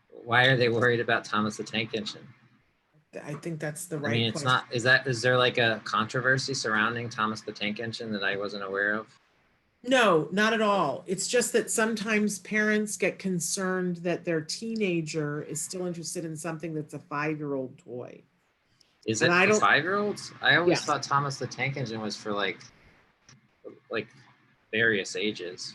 why are they worried about Thomas the Tank Engine? I think that's the right. I mean, it's not. Is there like a controversy surrounding Thomas the Tank Engine that I wasn't aware of? No, not at all. It's just that sometimes parents get concerned that their teenager is still interested in something that's a 5-year-old toy. Is it And I for don't, 5-year-olds? I always yes. thought Thomas the Tank Engine was for like various ages.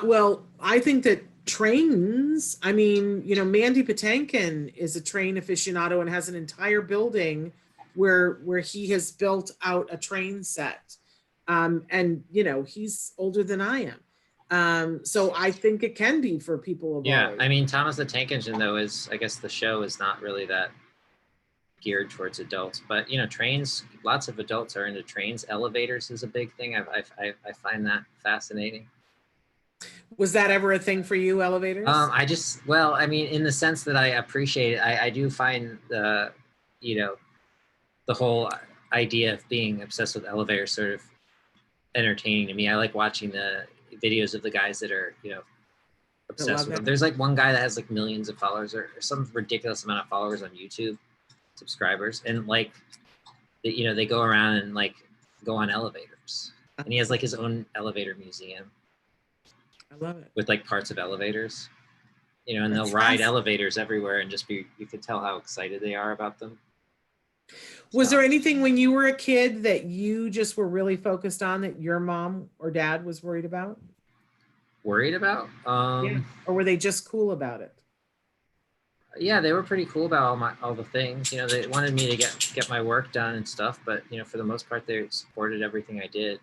Well, I think that trains, I mean, you know, Mandy Patinkin is a train aficionado and has an entire building where he has built out a train set. And you know, he's older than I am. So I think it can be for people of Yeah, all age. I mean, Thomas the Tank Engine though is, I guess the show is not really that geared towards adults, but you know, trains, lots of adults are into trains. Elevators is a big thing. I find that fascinating. Was that ever a thing for you, elevators? Well, I mean, in the sense that I appreciate it, I do find the, you know, the whole idea of being obsessed with elevators sort of entertaining to me. I like watching the videos of the guys that are, you know, obsessed with them. There's like one guy that has like millions of followers or some ridiculous amount of followers on YouTube, subscribers, and like, you know, they go around and like go on elevators, and he has like his own elevator museum. I love it. With like parts of elevators, you know, and they'll ride elevators everywhere and just be, you could tell how excited they are about them. Was there anything when you were a kid that you just were really focused on that your mom or dad was worried about? Worried about? Yeah. Or were they just cool about it? Yeah, they were pretty cool about all the things. You know, they wanted me to get my work done and stuff, but you know, for the most part, they supported everything I did.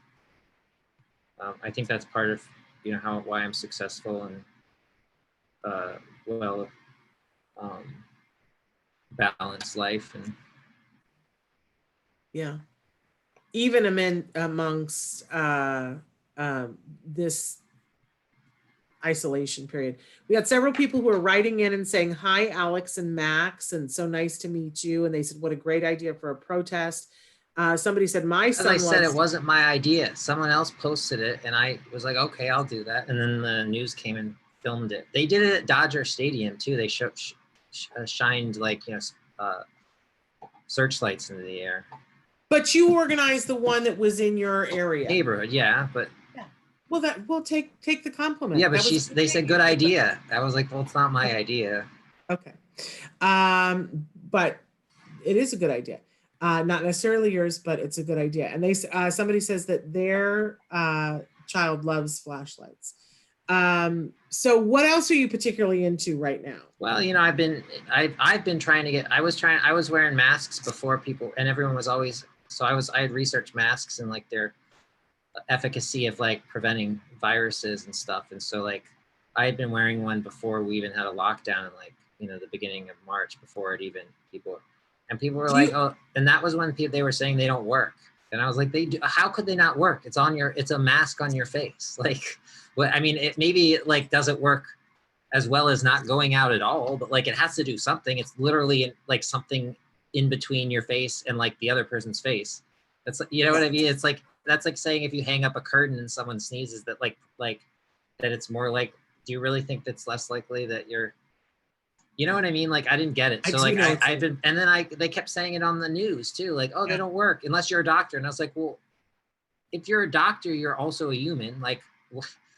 I think that's part of, you know, why I'm successful and balanced life. And yeah, even amongst this isolation period, we had several people who were writing in and saying, hi, Alex and Max, and so nice to meet you. And they said, what a great idea for a protest. Somebody said, my son, as I said, it wasn't my idea. Someone else posted it and I was like, okay, I'll do that. And then the news came and filmed it. They did it at Dodger Stadium too. They shined like, you know, searchlights into the air. But you organized the one that was in your area. Neighborhood, yeah, but yeah. Well, we'll take the compliment. Yeah, but they said good idea. I was like, well, it's not my idea. Okay. But it is a good idea. Not necessarily yours, but it's a good idea. And they somebody says that their child loves flashlights. So what else are you particularly into right now? Well, you know, I've been trying to get, I was wearing masks before people, and everyone was always, so I had researched masks and like their efficacy of like preventing viruses and stuff. And so like, I had been wearing one before we even had a lockdown in like, you know, the beginning of March, before it even, people were like, oh, and that was when they were saying they don't work. And I was like, how could they not work? It's a mask on your face. Like, well, I mean, maybe it like doesn't work as well as not going out at all, but like it has to do something. It's literally like something in between your face and like the other person's face. That's, you know what I mean? It's like, that's like saying if you hang up a curtain and someone sneezes, that like that it's more like, do you really think that's less likely that you're, you know what I mean? Like, I didn't get it. So like I've been, and then they kept saying it on the news too. Like, oh, they don't work unless you're a doctor. And I was like, well, if you're a doctor, you're also a human. Like,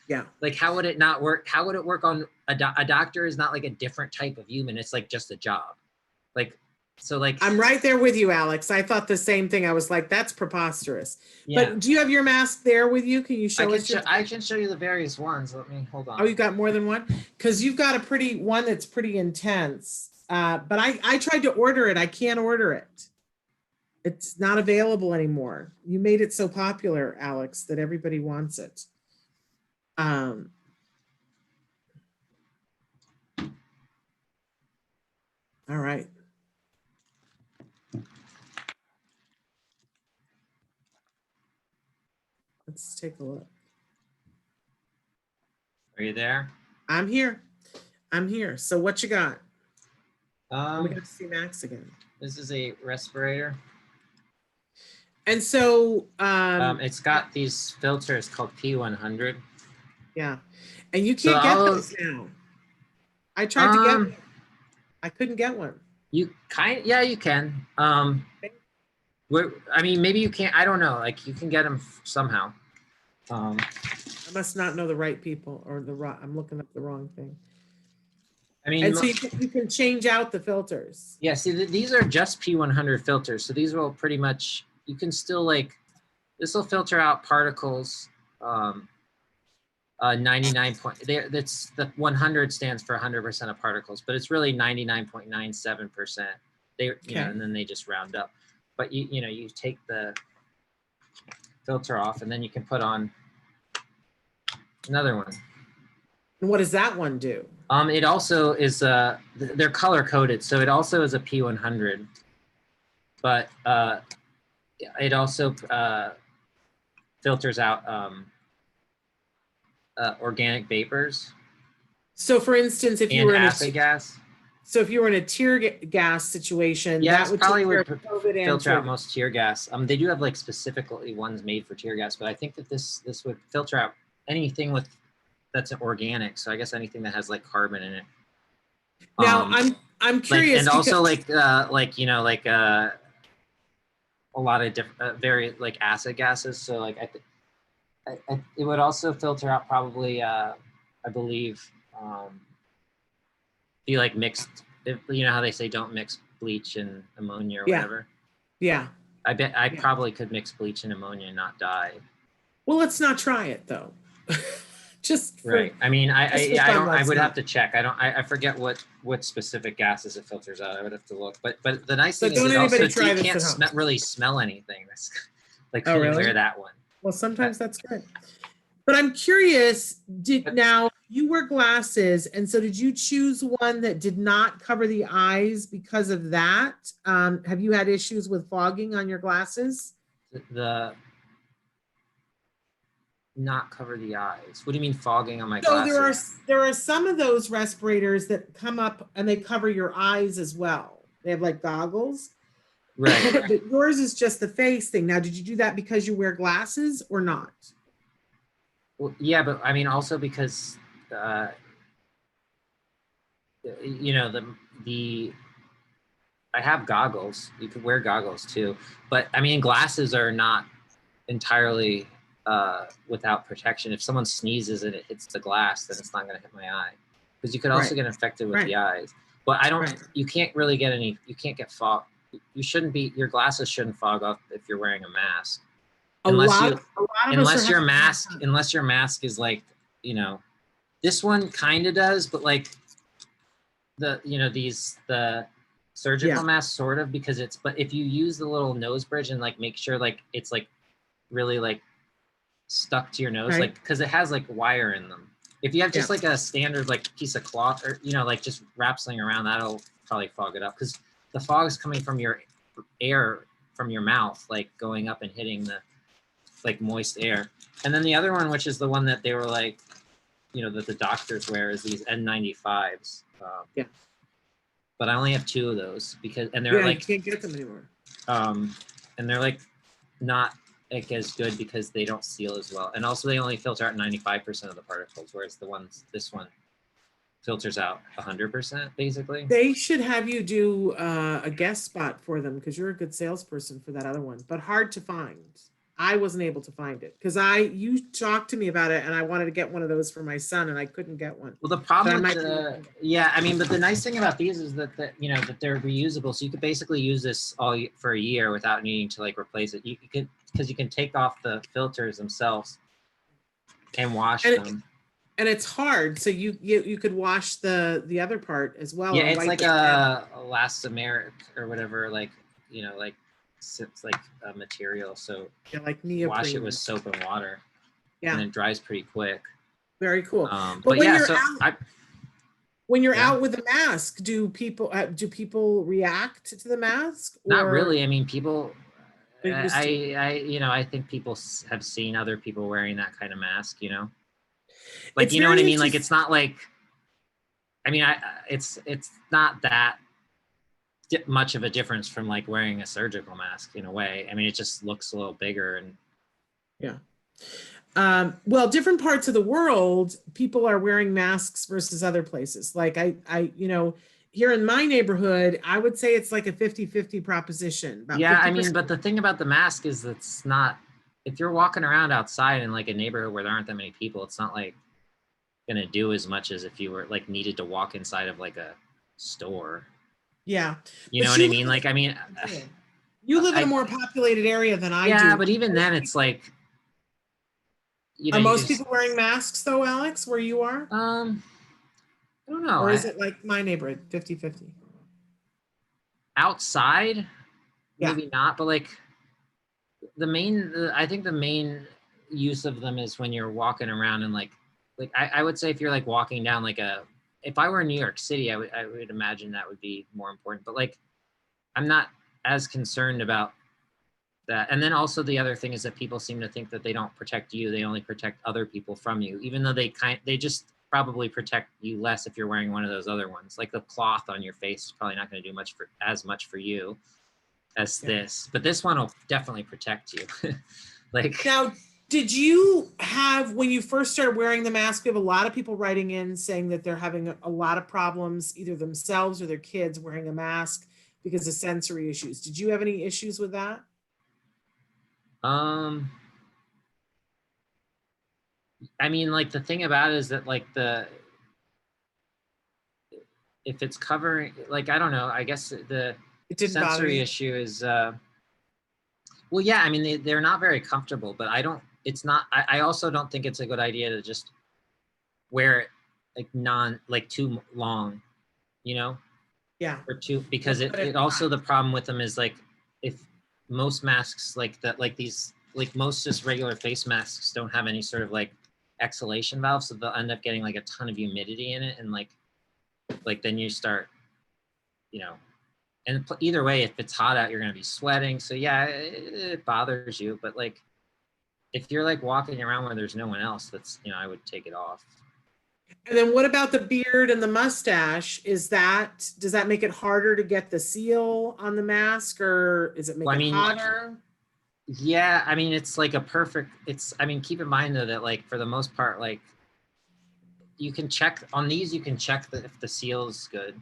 yeah. Like, how would it not work? How would it work on a doctor is not like a different type of human. It's like just a job. Like, so like. I'm right there with you, Alex. I thought the same thing. I was like, that's preposterous. Yeah. But do you have your mask there with you? Can you show us? I can show you the various ones. Let me, hold on. Oh, you got more than one? Because you've got one that's pretty intense. But I tried to order it. I can't order it. It's not available anymore. You made it so popular, Alex, that everybody wants it. All right. Let's take a look. Are you there? I'm here. So what you got? We got to see Max again. This is a respirator. And so it's got these filters called P100. Yeah. And you can't get those now. I tried to get one. I couldn't get one. You can. I mean, maybe you can't. I don't know. Like, you can get them somehow. I must not know the right people, or I'm looking up the wrong thing. I mean, And so you can change out the filters. yeah, see, these are just P100 filters. So these will pretty much, you can still like, this will filter out particles. 99 point, that's the 100 stands for 100% of particles, but it's really 99.97%. They, you know, and then they just round up. But you know, you take the filter off and then you can put on another one. And what does that one do? It also is, they're color coded. So it also is a P100, but it also filters out organic vapors. So for instance, if you were in acid gas. So if you were in a tear gas situation, yeah, that would probably would COVID filter out most tear gas. They do have like specifically ones made for tear gas, but I think that this would filter out anything with that's organic. So I guess anything that has like carbon in it. Now I'm curious, like, and also like you know, like a lot of different very like acid gases. So like it would also filter out probably I believe be like mixed, you know how they say don't mix bleach and ammonia or whatever. Yeah. I bet I probably could mix bleach and ammonia and not die. Well, let's not try it though. Just for, right. I mean, I would have to check. I forget what specific gases it filters out. I would have to look. But the nice thing is it also you can't really smell anything. That's like when you wear that one. Well, sometimes that's good. But I'm curious, now you wear glasses, and so did you choose one that did not cover the eyes because of that? Have you had issues with fogging on your glasses? The not cover the eyes. What do you mean fogging on my glasses? So there are some of those respirators that come up and they cover your eyes as well. They have like goggles. Right. But yours is just the face thing. Now, did you do that because you wear glasses or not? Well, yeah, but I mean also because you know the I have goggles. You could wear goggles too, but I mean glasses are not entirely without protection. If someone sneezes and it hits the glass, then it's not going to hit my eye, because you could also get infected with the eyes. But I don't. You can't really get any. You can't get fog. You shouldn't be. Your glasses shouldn't fog up if you're wearing a mask. Unless your mask is like, you know, this one kind of does, but like the surgical mask sort of, because it's, but if you use the little nose bridge and like make sure like it's like really like stuck to your nose, like because it has like wire in them. If you have just like a standard like piece of cloth or, you know, like just wrap something around, that'll probably fog it up, because the fog is coming from your air from your mouth, like going up and hitting the like moist air. And then the other one, which is the one that they were like, you know, that the doctors wear, is these N95s. But I only have 2 of those because, and they're like, you can't get them anymore. And they're like not like as good because they don't seal as well. And also they only filter out 95% of the particles, whereas this one filters out 100% basically. They should have you do a guest spot for them, because you're a good salesperson for that other one, but hard to find. I wasn't able to find it because you talked to me about it and I wanted to get one of those for my son and I couldn't get one. Well, the problem with I mean, but the nice thing about these is that you know, that they're reusable. So you could basically use this for a year without needing to like replace it. You can, because you can take off the filters themselves and wash them. And it's hard. So you could wash the other part as well. Yeah, it's like a elastomeric or whatever, like, you know, like it's like a material, so like neoprene. Wash it with soap and water, and it dries pretty quick. Very cool. But when you're when you're out with a mask, do people react to the mask? Not really. I mean, people. I think people have seen other people wearing that kind of mask. You know, like, you know what I mean. Like, it's not like. I mean, it's not that much of a difference from like wearing a surgical mask in a way. I mean, it just looks a little bigger and well, different parts of the world, people are wearing masks versus other places. Like I you know, here in my neighborhood, I would say it's like a 50-50 proposition. I mean, but the thing about the mask is it's not, if you're walking around outside in like a neighborhood where there aren't that many people, it's not like gonna do as much as if you were like needed to walk inside of like a store. Yeah. You know But what I mean? Like, I mean, you live in a I more populated area than I yeah, do. but even then, it's like, you know, Are you most just people wearing masks though, Alex, where you are? I don't know. Or is it like my neighborhood, 50-50? Outside, Yeah. maybe not, but like I think the main use of them is when you're walking around and like I would say if you're like walking down like if I were in New York City, I would imagine that would be more important. But like I'm not as concerned about that. And then also the other thing is that people seem to think that they don't protect you, they only protect other people from you, even though they just probably protect you less if you're wearing one of those other ones. Like the cloth on your face is probably not going to do as much for you as this, but this one will definitely protect you. Like now, did you have, when you first started wearing the mask, we have a lot of people writing in saying that they're having a lot of problems, either themselves or their kids wearing a mask because of sensory issues. Did you have any issues with that? I mean, like the thing about it is that like if it's covering, like, I don't know, I guess the It didn't bother sensory you? issue is, well, yeah, I mean, they're not very comfortable, but I also don't think it's a good idea to just wear it like too long, you know? Yeah. Or too, because it also, the problem with them is like, if most masks like that, like these, like most just regular face masks don't have any sort of like exhalation valve, so they'll end up getting like a ton of humidity in it, and like then you start, you know, and either way, if it's hot out, you're going to be sweating. So yeah, it bothers you, but like if you're like walking around where there's no one else, that's, you know, I would take it off. And then what about the beard and the mustache? Does that make it harder to get the seal on the mask, or is it make it hotter? Yeah, I mean, it's like I mean, keep in mind though that like for the most part, like you can check on these, you can check if the seal is good.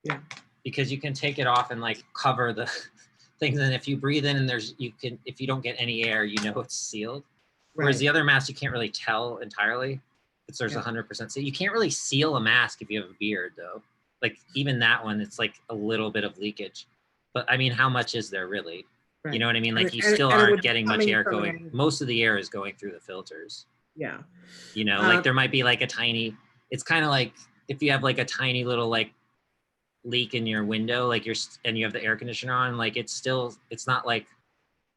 Yeah. Because you can take it off and like cover the things, and if you breathe in and if you don't get any air, you know it's sealed. Right. Whereas the other mask, you can't really tell entirely. There's 100%. So you can't really seal a mask if you have a beard though. Like even that one, it's like a little bit of leakage. But I mean, how much is there really? Right. You know what I mean? Like you still aren't getting much air going. Most of the air is going through the filters. Yeah. You know, like there might be like it's kind of like if you have like a tiny little like leak in your window, like and you have the air conditioner on, like it's not like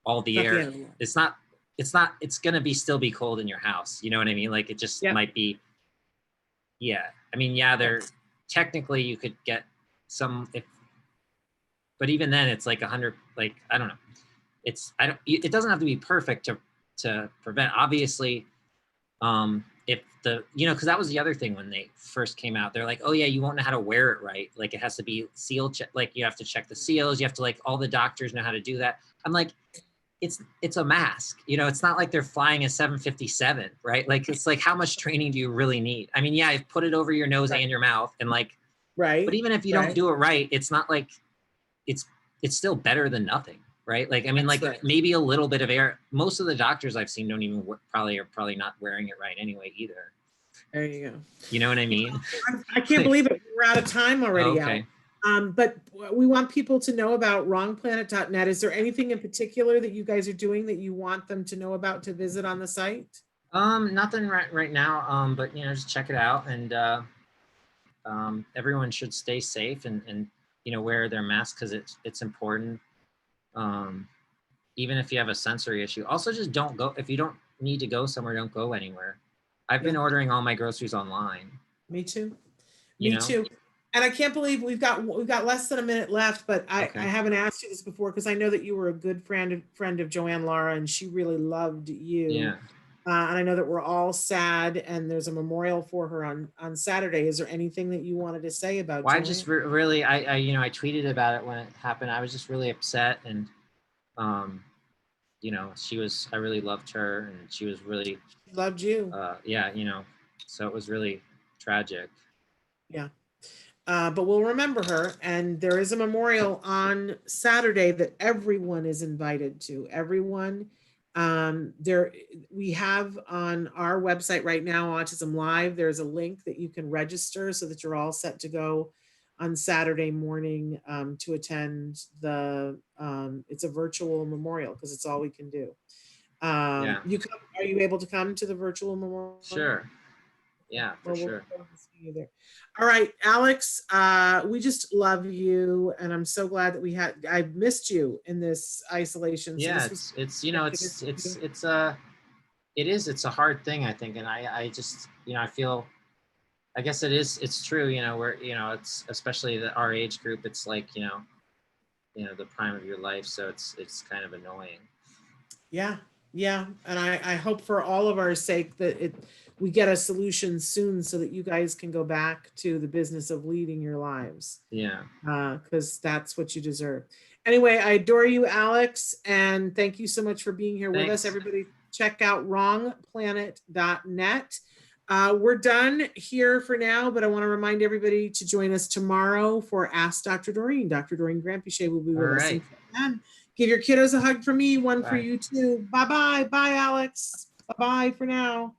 all the air. It's gonna still be cold in your house. You know what I mean? Like it just might be. Yeah, I mean, yeah, technically you could get some but even then it's like 100. Like I don't know. It doesn't have to be perfect to prevent. Obviously, if because that was the other thing when they first came out. They're like, oh yeah, you won't know how to wear it right. Like it has to be seal check. Like you have to check the seals. You have to, like, all the doctors know how to do that. I'm like, it's a mask. You know, it's not like they're flying a 757, right? Like it's like, how much training do you really need? I mean, yeah, put it over your nose and your mouth, and like, right. But even if you don't do it right, it's not like it's still better than nothing. Right. Like, I mean, maybe a little bit of air. Most of the doctors I've seen don't even are probably not wearing it right anyway either. There you go. You know what I mean? I can't believe it. We're out of time already. Okay. But we want people to know about wrongplanet.net. Is there anything in particular that you guys are doing that you want them to know about to visit on the site? Nothing right now. But you know, just check it out, and everyone should stay safe and you know, wear their mask because it's important. Even if you have a sensory issue. Also, just don't go. If you don't need to go somewhere, don't go anywhere. I've been ordering all my groceries online. Me too. Me too. And I can't believe we've got less than a minute left, but I haven't asked you this before because I know that you were a good friend of Joanne Lara, and she really loved you. Yeah. And I know that we're all sad, and there's a memorial for her on Saturday. Is there anything that you wanted to say about? Well, Joanne? I just really, I I tweeted about it when it happened. I was just really upset, and you know, I really loved her, and she was really loved you. Yeah, you know, so it was really tragic. Yeah. But we'll remember her, and there is a memorial on Saturday that everyone is invited to. Everyone We have on our website right now, Autism Live, there's a link that you can register so that you're all set to go on Saturday morning to attend the, it's a virtual memorial because it's all we can do. Yeah. Are you able to come to the virtual memorial? Sure. Yeah, for Well, we'll sure. look forward to seeing you there. All right, Alex, we just love you, and I'm so glad that I missed you in this isolation. So Yeah, this it's you know, it's a hard thing, I think, and I just, you know, I feel, I guess it's true, you know, where, you know, it's especially our age group, it's like, you know, the prime of your life, so it's kind of annoying. Yeah, yeah, and I hope for all of our sake that we get a solution soon so that you guys can go back to the business of leading your lives. Yeah. Because that's what you deserve. Anyway, I adore you, Alex, and thank you so much for being here with us. Everybody, check out wrongplanet.net. We're done here for now, but I want to remind everybody to join us tomorrow for Ask Dr. Doreen. Dr. Doreen Grampiche will be with us. Right. And give your kiddos a hug for me, one Bye. for you too. Bye-bye. Bye, Alex. Bye-bye for now.